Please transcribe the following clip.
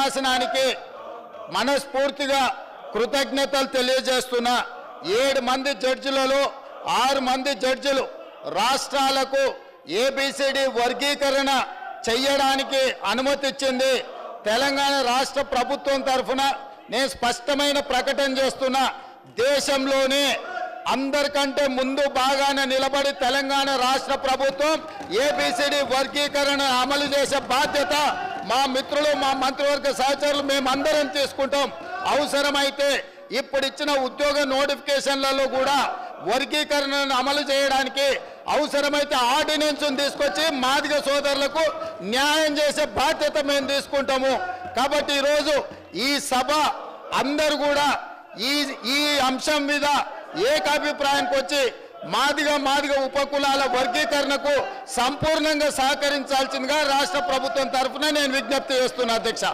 ధర్మాసనానికి మనస్ఫూర్తిగా కృతజ్ఞతలు తెలియజేస్తున్నా. 7 మంది జడ్జిలలో 6 మంది జడ్జిలు రాష్ట్రాలకు ఏబిసిడి వర్గీకరణ చేయడానికి అనుమతి ఇచ్చింది. తెలంగాణ రాష్ట్ర ప్రభుత్వం తరఫున నేను స్పష్టమైన ప్రకటన చేస్తున్నా, దేశంలోనే అందరికంటే ముందు బాగానే నిలబడి తెలంగాణ రాష్ట్ర ప్రభుత్వం ఏబిసిడి వర్గీకరణ అమలు చేసే బాధ్యత మా మిత్రులు, మా మంత్రివర్గ సహచరులు మేమందరం తీసుకుంటాం. అవసరమైతే ఇప్పుడు ఇచ్చిన ఉద్యోగ నోటిఫికేషన్లలో కూడా వర్గీకరణను అమలు చేయడానికి అవసరమైతే ఆర్డినెన్స్ తీసుకొచ్చి మాదిగ సోదరులకు న్యాయం చేసే బాధ్యత మేము తీసుకుంటాము. కాబట్టి ఈరోజు ఈ సభ అందరూ కూడా ఈ అంశం మీద ఏకాభిప్రాయానికి వచ్చి మాదిగ ఉపకులాల వర్గీకరణకు సంపూర్ణంగా సహకరించాల్సిందిగా రాష్ట్ర ప్రభుత్వం తరఫున నేను విజ్ఞప్తి చేస్తున్నా అధ్యక్ష.